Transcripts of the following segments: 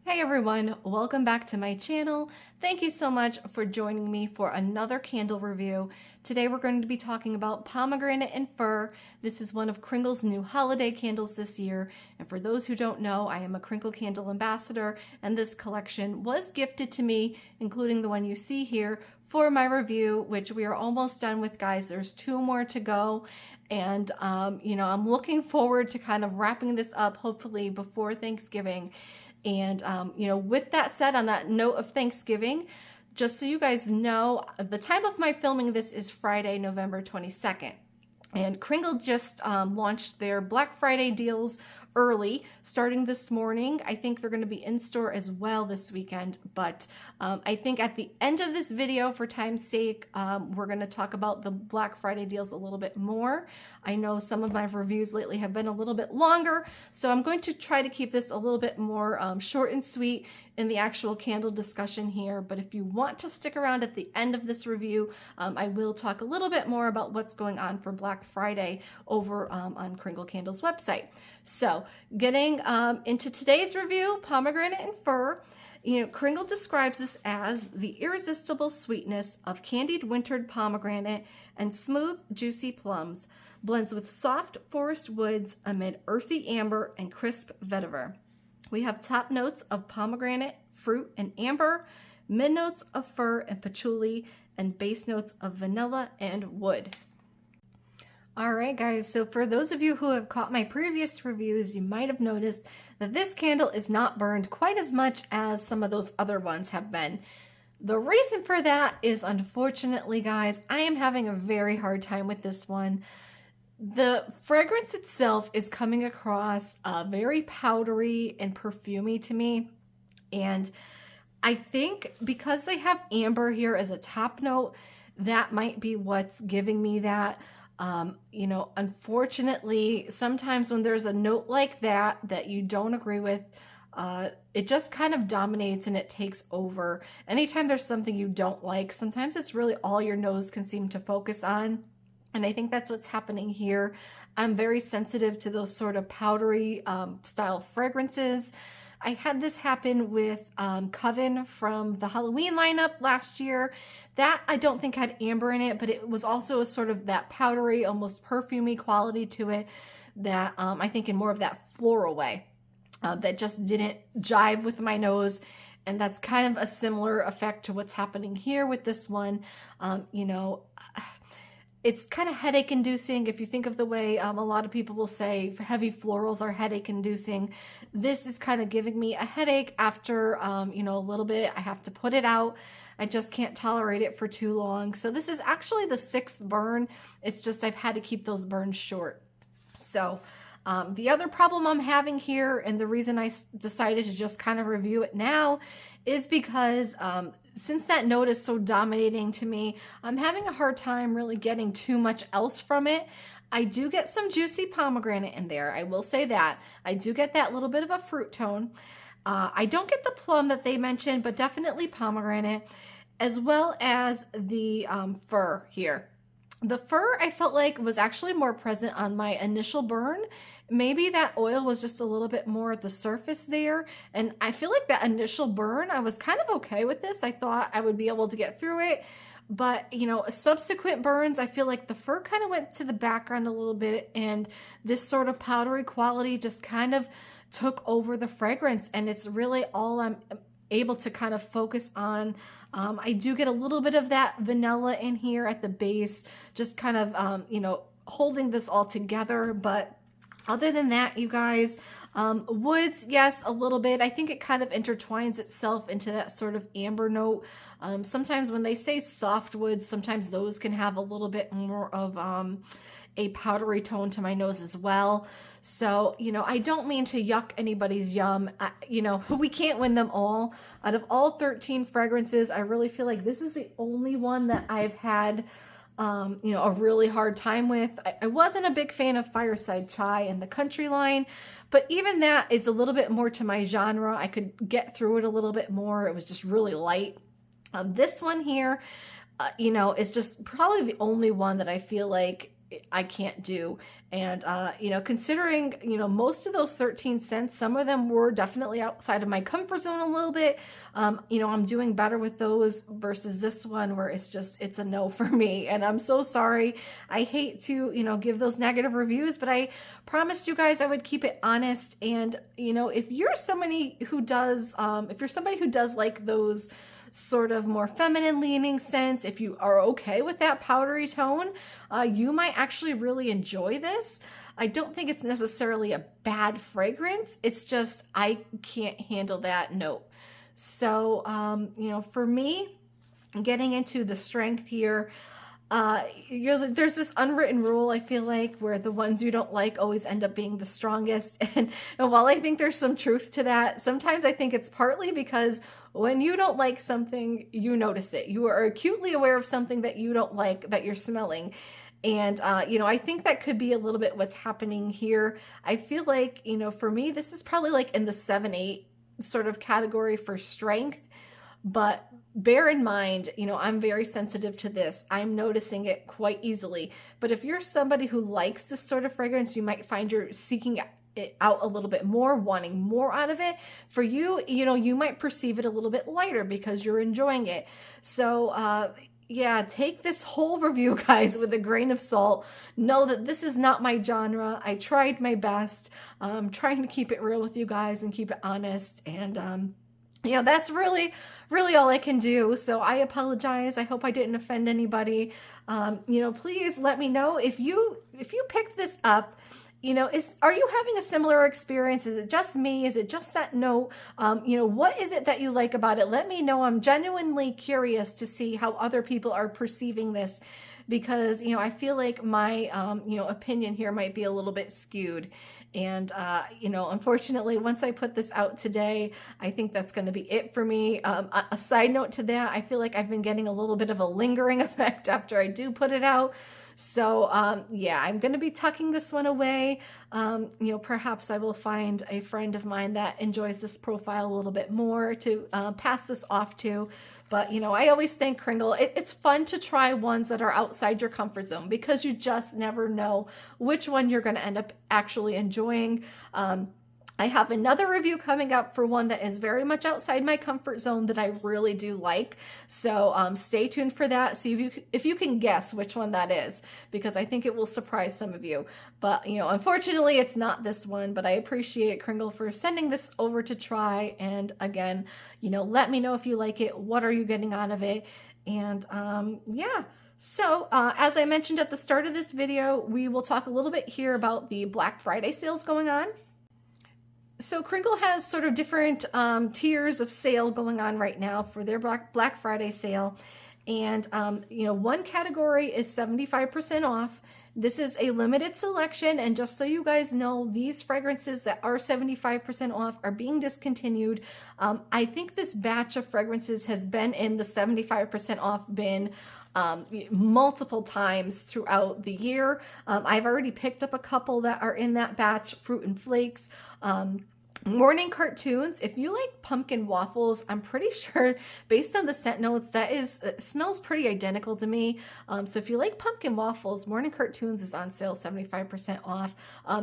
Hey everyone, welcome back to my channel. Thank you so much for joining me for another candle review. Today we're going to be talking about Pomegranate and Fir. This is one of Kringle's new holiday candles this year. And for those who don't know, I am a Kringle candle ambassador, and this collection was gifted to me, including the one you see here, for my review, which we are almost done with, guys. There's 2 more to go. And, I'm looking forward to kind of wrapping this up, hopefully before Thanksgiving. And, with that said, on that note of Thanksgiving, just so you guys know, the time of my filming this is Friday, November 22nd. And Kringle just launched their Black Friday deals early, starting this morning. I think they're going to be in store as well this weekend. But I think at the end of this video, for time's sake, we're going to talk about the Black Friday deals a little bit more. I know some of my reviews lately have been a little bit longer, so I'm going to try to keep this a little bit more short and sweet in the actual candle discussion here. But if you want to stick around at the end of this review, I will talk a little bit more about what's going on for Black Friday over on Kringle Candle's website. So getting into today's review, Pomegranate and Fir. Kringle describes this as the irresistible sweetness of candied wintered pomegranate and smooth, juicy plums, blends with soft forest woods amid earthy amber and crisp vetiver. We have top notes of pomegranate, fruit, and amber, mid notes of fir and patchouli, and base notes of vanilla and wood. All right, guys, so for those of you who have caught my previous reviews, you might have noticed that this candle is not burned quite as much as some of those other ones have been. The reason for that is, unfortunately, guys, I am having a very hard time with this one. The fragrance itself is coming across very powdery and perfumey to me. And I think because they have amber here as a top note, that might be what's giving me that. Unfortunately, sometimes when there's a note like that you don't agree with, it just kind of dominates and it takes over. Anytime there's something you don't like, sometimes it's really all your nose can seem to focus on. And I think that's what's happening here. I'm very sensitive to those sort of powdery style fragrances. I had this happen with Coven from the Halloween lineup last year. That I don't think had amber in it, but it was also a sort of that powdery, almost perfumey quality to it that I think in more of that floral way that just didn't jive with my nose. And that's kind of a similar effect to what's happening here with this one. It's kind of headache inducing. If you think of the way a lot of people will say heavy florals are headache inducing, this is kind of giving me a headache after, a little bit. I have to put it out. I just can't tolerate it for too long. So this is actually the 6th burn. It's just I've had to keep those burns short. So the other problem I'm having here, and the reason I decided to just kind of review it now, is because since that note is so dominating to me, I'm having a hard time really getting too much else from it. I do get some juicy pomegranate in there. I will say that. I do get that little bit of a fruit tone. I don't get the plum that they mentioned, but definitely pomegranate, as well as the fir here. The fir, I felt like, was actually more present on my initial burn. Maybe that oil was just a little bit more at the surface there. And I feel like that initial burn, I was kind of okay with this. I thought I would be able to get through it. But, subsequent burns, I feel like the fir kind of went to the background a little bit. And this sort of powdery quality just kind of took over the fragrance. And it's really all I'm able to kind of focus on. I do get a little bit of that vanilla in here at the base, just kind of, holding this all together. But other than that, you guys, woods, yes, a little bit. I think it kind of intertwines itself into that sort of amber note. Sometimes when they say soft woods, sometimes those can have a little bit more of a powdery tone to my nose as well. So, I don't mean to yuck anybody's yum. We can't win them all. Out of all 13 fragrances, I really feel like this is the only one that I've had a really hard time with. I wasn't a big fan of Fireside Chai and the Country line, but even that is a little bit more to my genre. I could get through it a little bit more. It was just really light. This one here, is just probably the only one that I feel like I can't do. And, considering, most of those 13 scents, some of them were definitely outside of my comfort zone a little bit. I'm doing better with those versus this one where it's a no for me. And I'm so sorry. I hate to, give those negative reviews, but I promised you guys I would keep it honest. And, if you're somebody who does like those sort of more feminine leaning scents, if you are okay with that powdery tone, you might actually really enjoy this. I don't think it's necessarily a bad fragrance. It's just, I can't handle that note. So, for me, getting into the strength here, there's this unwritten rule, I feel like, where the ones you don't like always end up being the strongest. And while I think there's some truth to that, sometimes I think it's partly because when you don't like something, you notice it. You are acutely aware of something that you don't like, that you're smelling. And, I think that could be a little bit what's happening here. I feel like, for me, this is probably like in the 7-8 sort of category for strength. But bear in mind, I'm very sensitive to this. I'm noticing it quite easily. But if you're somebody who likes this sort of fragrance, you might find you're seeking it out a little bit more, wanting more out of it. For you, you might perceive it a little bit lighter because you're enjoying it. So, yeah, take this whole review, guys, with a grain of salt. Know that this is not my genre. I tried my best. I'm trying to keep it real with you guys and keep it honest. And, that's really all I can do. So I apologize. I hope I didn't offend anybody. Please let me know if you picked this up. Are you having a similar experience? Is it just me? Is it just that note? What is it that you like about it? Let me know. I'm genuinely curious to see how other people are perceiving this, because, I feel like my, opinion here might be a little bit skewed. And, unfortunately, once I put this out today, I think that's going to be it for me. A side note to that, I feel like I've been getting a little bit of a lingering effect after I do put it out. So, yeah, I'm going to be tucking this one away. Perhaps I will find a friend of mine that enjoys this profile a little bit more to pass this off to. But, I always think Kringle, it's fun to try ones that are outside your comfort zone, because you just never know which one you're going to end up actually enjoying. I have another review coming up for one that is very much outside my comfort zone that I really do like. So stay tuned for that. See if you can guess which one that is, because I think it will surprise some of you. But, unfortunately, it's not this one. But I appreciate Kringle for sending this over to try. And again, let me know if you like it. What are you getting out of it? And yeah. So as I mentioned at the start of this video, we will talk a little bit here about the Black Friday sales going on. So Kringle has sort of different tiers of sale going on right now for their Black Friday sale. And, one category is 75% off. This is a limited selection. And just so you guys know, these fragrances that are 75% off are being discontinued. I think this batch of fragrances has been in the 75% off bin multiple times throughout the year. I've already picked up a couple that are in that batch, Fruit and Flakes, Morning Cartoons. If you like pumpkin waffles, I'm pretty sure based on the scent notes, it smells pretty identical to me. So if you like pumpkin waffles, Morning Cartoons is on sale 75% off.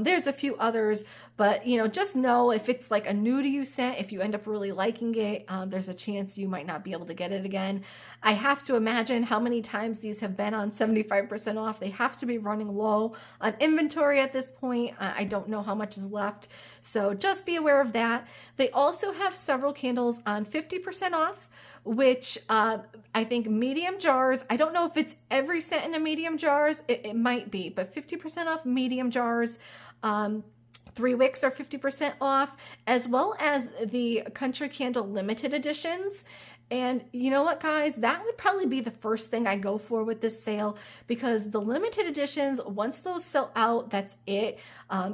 There's a few others, but just know if it's like a new to you scent, if you end up really liking it, there's a chance you might not be able to get it again. I have to imagine how many times these have been on 75% off. They have to be running low on inventory at this point. I don't know how much is left. So just be aware of that. They also have several candles on 50% off, which I think medium jars. I don't know if it's every scent in a medium jars. It might be, but 50% off medium jars. 3 wicks are 50% off, as well as the Country Candle limited editions. And you know what, guys, that would probably be the first thing I go for with this sale, because the limited editions, once those sell out, that's it.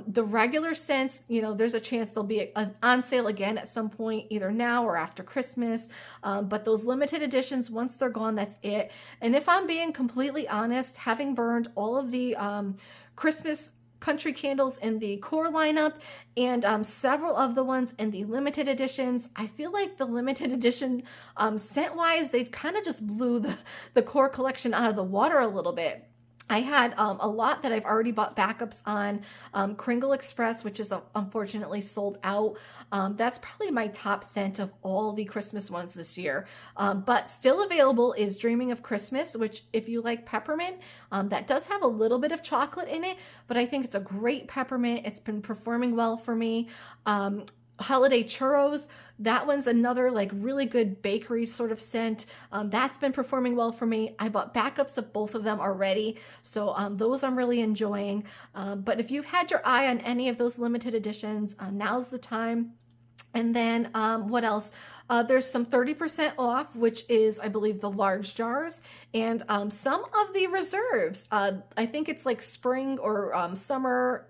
The regular scents, there's a chance they'll be on sale again at some point, either now or after Christmas. But those limited editions, once they're gone, that's it. And if I'm being completely honest, having burned all of the Christmas Country Candles in the core lineup and several of the ones in the limited editions, I feel like the limited edition scent wise, they kind of just blew the core collection out of the water a little bit. I had a lot that I've already bought backups on. Kringle Express, which is unfortunately sold out. That's probably my top scent of all the Christmas ones this year. But still available is Dreaming of Christmas, which if you like peppermint, that does have a little bit of chocolate in it, but I think it's a great peppermint. It's been performing well for me. Holiday Churros, that one's another like really good bakery sort of scent. That's been performing well for me. I bought backups of both of them already, so those I'm really enjoying. But if you've had your eye on any of those limited editions, now's the time. And then what else? There's some 30% off, which is, I believe, the large jars, and some of the reserves. I think it's like spring or summer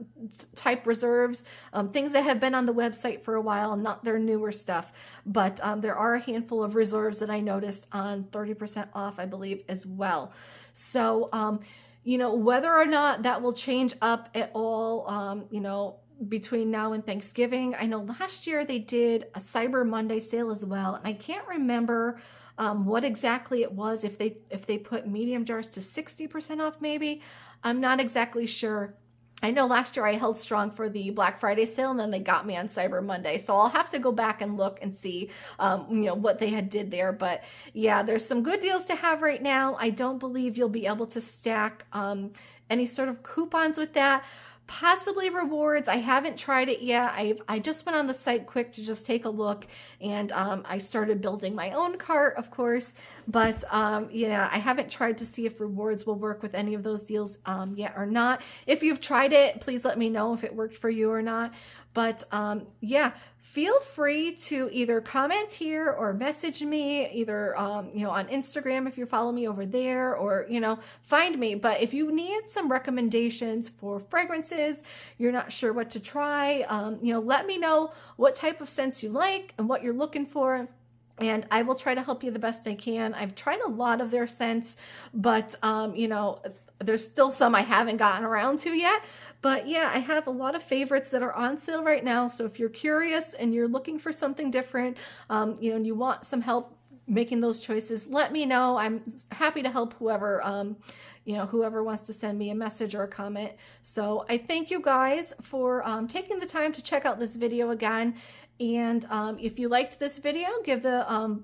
type reserves, things that have been on the website for a while, not their newer stuff. But there are a handful of reserves that I noticed on 30% off, I believe, as well. So, you know, whether or not that will change up at all, you know, between now and Thanksgiving. I know last year they did a Cyber Monday sale as well, and I can't remember what exactly it was, if they put medium jars to 60% off maybe. I'm not exactly sure. I know last year I held strong for the Black Friday sale, and then they got me on Cyber Monday. So I'll have to go back and look and see, you know, what they had did there. But yeah, there's some good deals to have right now. I don't believe you'll be able to stack any sort of coupons with that. Possibly rewards. I haven't tried it yet. I just went on the site quick to just take a look, and I started building my own cart, of course. But yeah, I haven't tried to see if rewards will work with any of those deals yet or not. If you've tried it, please let me know if it worked for you or not. But yeah, feel free to either comment here or message me, either you know, on Instagram if you follow me over there, or you know, find me. But if you need some recommendations for fragrances, you're not sure what to try, you know, let me know what type of scents you like and what you're looking for, and I will try to help you the best I can. I've tried a lot of their scents, but you know, there's still some I haven't gotten around to yet. But yeah, I have a lot of favorites that are on sale right now. So if you're curious and you're looking for something different, you know, and you want some help making those choices, let me know. I'm happy to help whoever, you know, whoever wants to send me a message or a comment. So I thank you guys for taking the time to check out this video again. And if you liked this video, give the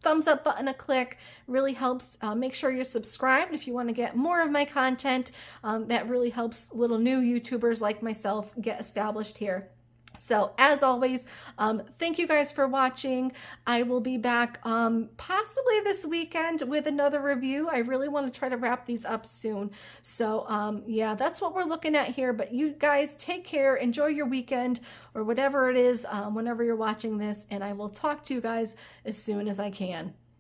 thumbs up button a click. Really helps. Make sure you're subscribed if you want to get more of my content. That really helps little new YouTubers like myself get established here. So as always, thank you guys for watching. I will be back possibly this weekend with another review. I really want to try to wrap these up soon. So yeah, that's what we're looking at here. But you guys take care, enjoy your weekend or whatever it is, whenever you're watching this, and I will talk to you guys as soon as I can.